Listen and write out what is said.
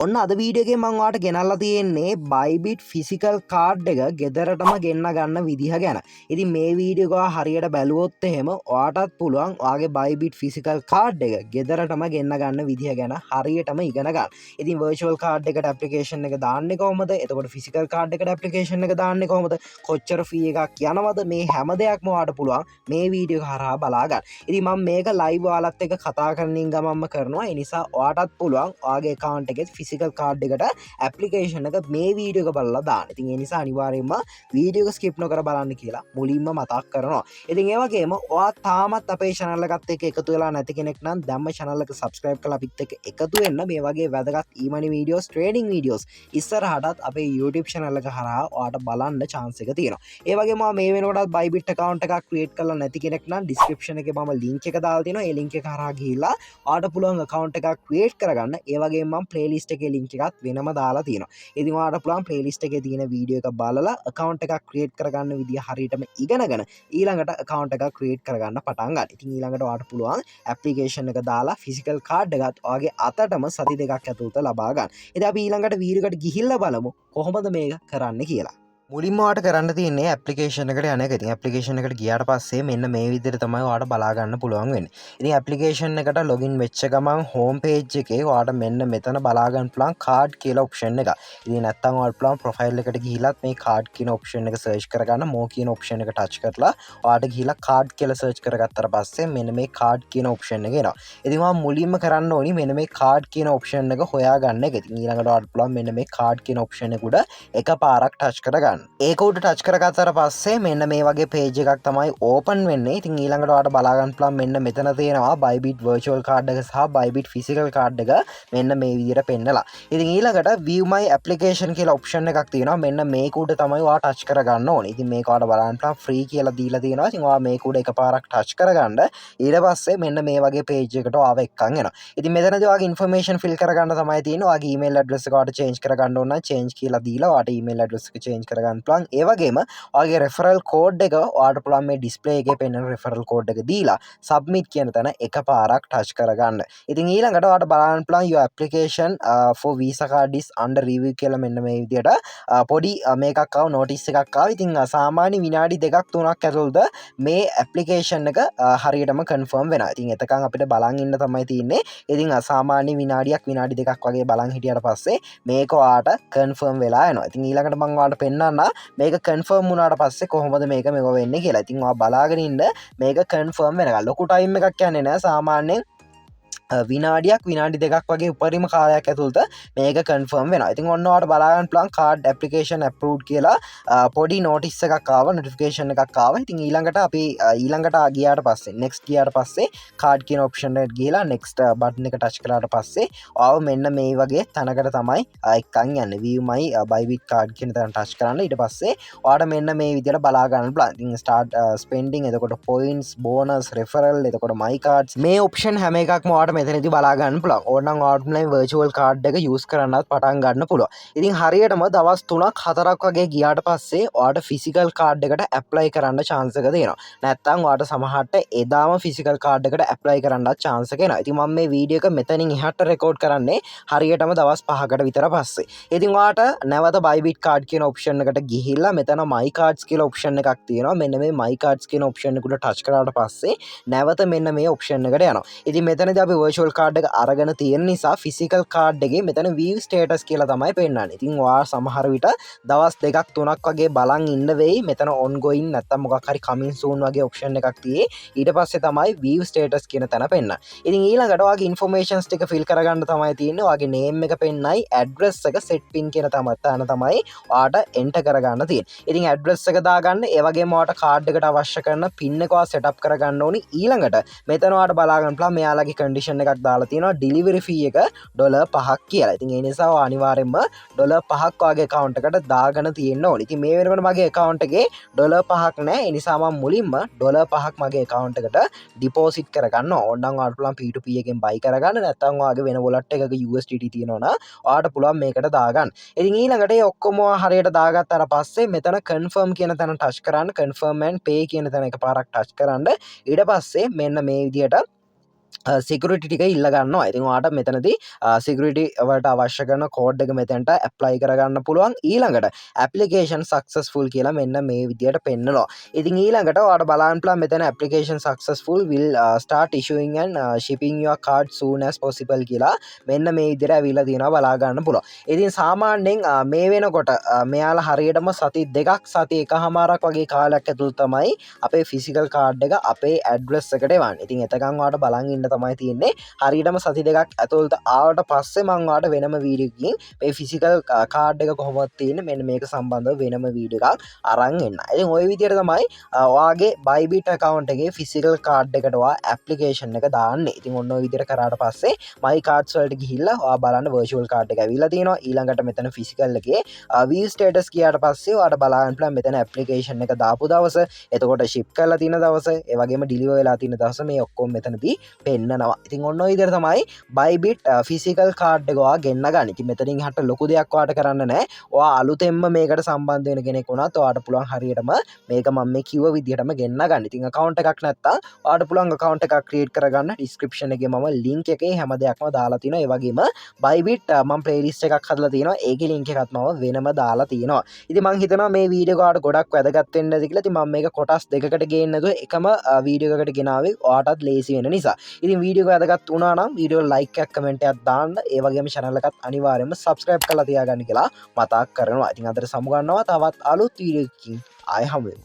ඔන්න අද වීඩියෝ එකේ මම ඔයාලට ගෙනල්ලා තියෙන්නේ Bybit physical card එක ගෙදරටම ගෙන්න ගන්න විදිහ ගැන. ඉතින් මේ වීඩියෝ එක හරියට බැලුවොත් එහෙම ඔයාටත් පුළුවන් ඔයාගේ Bybit physical card එක ගෙදරටම ගෙන්න ගන්න විදිහ ගැන හරියටම ඉගෙන ගන්න. ඉතින් virtual card එකට application එක දාන්නේ කොහොමද? එතකොට physical card එකට application එක දාන්නේ කොහොමද? කොච්චර fee එකක් යනවද? මේ හැම දෙයක්ම ඔයාට පුළුවන් මේ වීඩියෝ එක හරහා බලා ගන්න. ඉතින් මම මේක live ඔයාලත් එක්ක කතා කරනින් ගමන්ම කරනවා. ඒ නිසා ඔයාටත් පුළුවන් ඔයාගේ account එකේ ෆිසිකල් කාඩ් එකට ඇප්ලිකේෂන් එක මේ වීඩියෝ එක බලලා දාන්න. ඉතින් ඒ නිසා අනිවාර්යයෙන්ම වීඩියෝ එක ස්කිප් නොකර බලන්න කියලා මුලින්ම මතක් කරනවා. ඉතින් ඒ වගේම ඔයා තාමත් අපේ channel එකත් එක්ක එකතු වෙලා නැති කෙනෙක් නම් දැම්ම channel එක subscribe කරලා අපිත් එක්ක එකතු වෙන්න. මේ වගේ වැදගත් e-money videos, trading videos ඉස්සරහටත් අපේ YouTube channel එක හරහා ඔයාට බලන්න chance එක තියෙනවා. ඒ වගේම මේ වෙනකොටත් Bybit account එකක් create කරලා නැති කෙනෙක් නම් description එකේ මම link එක දාලා තියෙනවා. ඒ link එක හරහා ගිහිල්ලා ඔයාට පුළුවන් account එකක් create කරගන්න. ඒ වගේම මම playlist එකේ link එකත් වෙනම දාලා තියෙනවා. ඉතින් ඔයාලට පුළුවන් playlist එකේ තියෙන වීඩියෝ එක බලලා account එකක් create කරගන්න විදිය හරියටම ඉගෙනගෙන ඊළඟට account එකක් create කරගන්න පටන් ගන්න. ඉතින් ඊළඟට ඔයාලට පුළුවන් application එක දාලා physical card එකත් ඔයාගේ අතටම සති දෙකක් ඇතුළත ලබා ගන්න. ඉතින් අපි ඊළඟට වීඩියෝ එකට ගිහිල්ලා බලමු කොහොමද මේක කරන්න කියලා. මුලින්ම ඔයාලට කරන්න තියෙන්නේ ඇප්ලිකේෂන් එකට යන එක. ඉතින් ඇප්ලිකේෂන් එකට ගියාට පස්සේ මෙන්න මේ විදිහට තමයි ඔයාලට බලා ගන්න පුළුවන් වෙන්නේ. ඉතින් ඇප්ලිකේෂන් එකට ලොගින් වෙච්ච ගමන් හෝම් පේජ් එකේ ඔයාලට මෙන්න මෙතන බලා ගන්න පුළුවන් කාඩ් කියලා ඔප්ෂන් එක. ඉතින් නැත්තම් ඔයාලට පුළුවන් ප්‍රොෆයිල් එකට ගිහිල්ලත් මේ කාඩ් කියන ඔප්ෂන් එක සර්ච් කරගන්න. මෝ කියන ඔප්ෂන් එක ටච් කරලා ඔයාලට ගිහිල්ලා කාඩ් කියලා සර්ච් කරගත්තට පස්සේ මෙන්න මේ කාඩ් කියන ඔප්ෂන් එක එනවා. ඉතින් ඔයා මුලින්ම කරන්න ඕනි මෙන්න මේ කාඩ් කියන ඔප්ෂන් එක හොයාගන්න එක. ඉතින් ඊළඟට ඔයාලට පුළුවන් මෙන්න මේ කාඩ් කියන ඔප්ෂන් එක උඩ එකපාරක් ටච් කරගන්න. ඒක උඩ ටච් කරගත්තට පස්සේ මෙන්න මේ වගේ පේජ් එකක් තමයි ඕපන් වෙන්නේ. ඉතින් ඊළඟට ඔයාලට බලා ගන්න පුළුවන් මෙන්න මෙතන තියෙනවා Bybit virtual card එක සහ Bybit physical card එක මෙන්න මේ විදිහට පෙන්නලා. ඉතින් ඊළඟට view my application කියලා ඔප්ෂන් එකක් තියෙනවා. මෙන්න මේක උඩ තමයි ඔයා ටච් කරගන්න ඕනේ. ඉතින් මේක ඔයාලට බලන්න පුළුවන් free කියලා දීලා තියෙනවා. ඉතින් ඔයා මේක උඩ එකපාරක් ටච් කරගන්න ඊට පස්සේ මෙන්න මේ වගේ පේජ් එකට ආව එක්කන් එනවා. ඉතින් මෙතනදී ඔයාගේ information fill කරගන්න තමයි තියෙන්නේ. ඔයාගේ email address එක ඔයාලට change කරගන්න ඕන නම් change කියලා දීලා ඔයාට email address එක change කරගන්න පුළුවන්. ඒ වගේම ඔයාගේ referral code එක ඔයාලට පුළුවන් මේ display එකේ පෙන්වන referral code එක දීලා submit කියන තැන එකපාරක් touch කරගන්න. ඉතින් ඊළඟට ඔයාලට බලන්න පුළුවන් your application for visa card is under review කියලා මෙන්න මේ විදිහට පොඩි මේකක් ආව notice එකක් ආව. ඉතින් සාමාන්‍ය විනාඩි 2ක් 3ක් ඇතුළත මේ application එක හරියටම confirm වෙනවා. ඉතින් එතකන් අපිට බලන් ඉන්න තමයි තියෙන්නේ. ඉතින් සාමාන්‍ය විනාඩියක් විනාඩි 2ක් වගේ බලන් හිටියට පස්සේ මේක ඔයාට confirm වෙලා යනවා. ඉතින් ඊළඟට මම ඔයාලට පෙන්නන්න මේක confirm වුණාට පස්සේ කොහොමද මේක මෙව වෙන්නේ කියලා. ඉතින් ඔයා බලාගෙන ඉන්න මේක confirm වෙනකන්. ලොකු time එකක් යන්නේ නැහැ. සාමාන්‍යයෙන් විනාඩියක් විනාඩි 2ක් වගේ උපරිම කාලයක් ඇතුළත මේක confirm වෙනවා. ඉතින් ඔන්න ඔයාලට බලා ගන්න පුළුවන් card application approved කියලා පොඩි notice එකක් ආවා, notification එකක් ආවා. ඉතින් ඊළඟට අපි ඊළඟට ගියාට පස්සේ next ගියාට පස්සේ card කියන option එකට ගිහලා next button එක touch කරාට පස්සේ ආව මෙන්න මේ වගේ තැනකට තමයි එක්කන් යන්නේ. view my Bybit card කියන තැන touch කරන්න. ඊට පස්සේ ඔයාලට මෙන්න මේ විදිහට බලා ගන්න පුළුවන්. ඉතින් start spending, එතකොට points, bonus, referral, එතකොට my cards මේ option හැම එකක්ම ඔයාලට මෙතනදී බලා ගන්න පුළුවන්. ඕනනම් online virtual card එක use කරන්නත් පටන් ගන්න පුළුවන්. ඉතින් හරියටම දවස් 3ක් 4ක් වගේ ගියාට පස්සේ ඔයාලට physical card එකට apply කරන්න chance එක දෙනවා. නැත්තම් ඔයාලට සමහරට එදාම physical card එකට apply කරන්නත් chance එක එනවා. ඉතින් මම මේ වීඩියෝ එක මෙතනින් එහාට record කරන්නේ හරියටම දවස් 5කට විතර පස්සේ. ඉතින් ඔයාලට නැවත Bybit card කියන option එකට ගිහිල්ලා මෙතන my cards කියලා option එකක් තියෙනවා. මෙන්න මේ my cards කියන option එක උඩ touch කරාට පස්සේ නැවත මෙන්න මේ option එකට යනවා. ඉතින් මෙතනදී අපි virtual card එක අරගෙන තියෙන නිසා physical card එකේ මෙතන view status කියලා තමයි පෙන්නන්නේ. ඉතින් ඔයා සමහර විට දවස් 2ක් 3ක් වගේ බලන් ඉන්න වෙයි. මෙතන ongoing නැත්තම් මොකක් හරි coming soon වගේ option එකක් තියෙයි. ඊට පස්සේ තමයි view status කියන තැන පෙන්නන්නේ. ඉතින් ඊළඟට ඔයාගේ informations ටික fill කරගන්න තමයි තියෙන්නේ. ඔයාගේ name එක පෙන්නයි, address එක, set pin කියන තැන තමයි ඔයාට enter කරගන්න තියෙන්නේ. ඉතින් address එක දාගන්න, ඒ වගේම ඔයාට card එකට අවශ්‍ය කරන pin එක ඔයා setup කරගන්න ඕනි. ඊළඟට මෙතන ඔයාට බලා ගන්න පුළුවන් මෙයාලගේ condition එකක් දාලා තියෙනවා delivery fee එක $5ක් කියලා. ඉතින් ඒ නිසා ඔයා අනිවාර්යයෙන්ම $5ක් වගේ account එකට දාගෙන තියෙන්න ඕනේ. ඉතින් මේ වෙනකොට මගේ account එකේ $5ක් නැහැ. ඒ නිසා මම මුලින්ම $5ක් මගේ account එකට deposit කරගන්නවා. ඕනනම් ඔයාලට පුළුවන් P2P එකෙන් buy කරගන්න. නැත්නම් ඔයාගේ වෙන wallet එකක USDT තියෙනවා නම් ඔයාලට පුළුවන් මේකට දාගන්න. ඉතින් ඊළඟට ඒ ඔක්කොම හරියට දාගත්තාට පස්සේ මෙතන confirm කියන තැන touch කරන්න. confirm and pay කියන තැන එකපාරක් touch කරන්න. ඊට පස්සේ මෙන්න මේ විදියට සිකරිටි ටික ඉල්ල ගන්නවා. ඉතින් ඔයාට මෙතනදී සිකරිටි වලට අවශ්‍ය කරන කෝඩ් එක මෙතනට ඇප්ලයි කරගන්න පුළුවන්. ඊළඟට ඇප්ලිකේෂන් සක්සස්ෆුල් කියලා මෙන්න මේ විදියට පෙන්නනවා. ඉතින් ඊළඟට ඔයාට බලන්න පුළුවන් මෙතන application successful will start issuing and shipping your card soon as possible කියලා මෙන්න මේ විදියට ඇවිල්ලා තියෙනවා බලා ගන්න පුළුවන්. ඉතින් සාමාන්‍යයෙන් මේ වෙනකොට මෙයාලා හරියටම සති දෙකක් සති එකහමාරක් වගේ කාලයක් ඇතුළත තමයි අපේ ෆිසිකල් කාඩ් එක අපේ ඇඩ්‍රස් එකට එවන්නේ. ඉතින් එතකන් ඔයාට බලන් ඉන්න තමයි තියෙන්නේ. හරියටම සති දෙකක් ඇතුළත ආවට පස්සේ මම ඔයාට වෙනම වීඩියෝ එකකින් මේ ෆිසිකල් කාඩ් එක කොහොමද තියෙන්නේ මෙන්න මේක සම්බන්ධව වෙනම වීඩියෝ එකක් අරන් එන්න. ඉතින් ওই විදියට තමයි ඔයාගේ Bybit account එකේ ෆිසිකල් කාඩ් එකට ඔයා ඇප්ලිකේෂන් එක දාන්නේ. ඉතින් ඔන්න ඔය විදියට කරාට පස්සේ my cards වලට ගිහිල්ලා ඔයා බලන්න virtual card එක ඇවිල්ලා තියෙනවා. ඊළඟට මෙතන ෆිසිකල් එකේ view status කියාට පස්සේ ඔයාට බලන්න පුළුවන් මෙතන ඇප්ලිකේෂන් එක දාපු දවස, එතකොට ship කරලා තියෙන දවස, ඒ වගේම deliver වෙලා තියෙන දවස මේ ඔක්කොම මෙතනදී පෙන්නනවා. ඉතින් ඔන්න ඔය විදිහට තමයි Bybit ෆිසිකල් කාඩ් එක ඔයා ගෙන්න ගන්න. ඉතින් මෙතනින් හට ලොකු දෙයක් ඔයාට කරන්න නැහැ. ඔයා අලුතෙන්ම මේකට සම්බන්ධ වෙන කෙනෙක් වුණත් ඔයාට පුළුවන් හරියටම මේක මම මේ කිව්ව විදිහටම ගෙන්න ගන්න. ඉතින් account එකක් නැත්තම් ඔයාට පුළුවන් account එකක් create කරගන්න. description එකේ මම link එකේ හැම දෙයක්ම දාලා තියෙනවා. ඒ වගේම Bybit මම playlist එකක් හදලා තියෙනවා. ඒකේ link එකත් මම වෙනම දාලා තියෙනවා. ඉතින් මම හිතනවා මේ වීඩියෝ එක ඔයාලට ගොඩක් වැදගත් වෙන්න ඇති කියලා. ඉතින් මම මේක කොටස් දෙකකට ගේන්න නැතුව එකම වීඩියෝ එකකට ගෙනාවේ ඔයාටත් ලේසි වෙන නිසා. ඉතින් වීඩියෝ එක වැදගත් වුණා නම් වීඩියෝ ලයික් එකක් කමෙන්ට් එකක් දාන්න. ඒ වගේම channel එකත් අනිවාර්යයෙන්ම subscribe කරලා තියාගන්න කියලා මතක් කරනවා. ඉතින් අදට සමු ගන්නවා තවත් අලුත් වීඩියෝ එකකින් ආයෙ හමු වෙමු.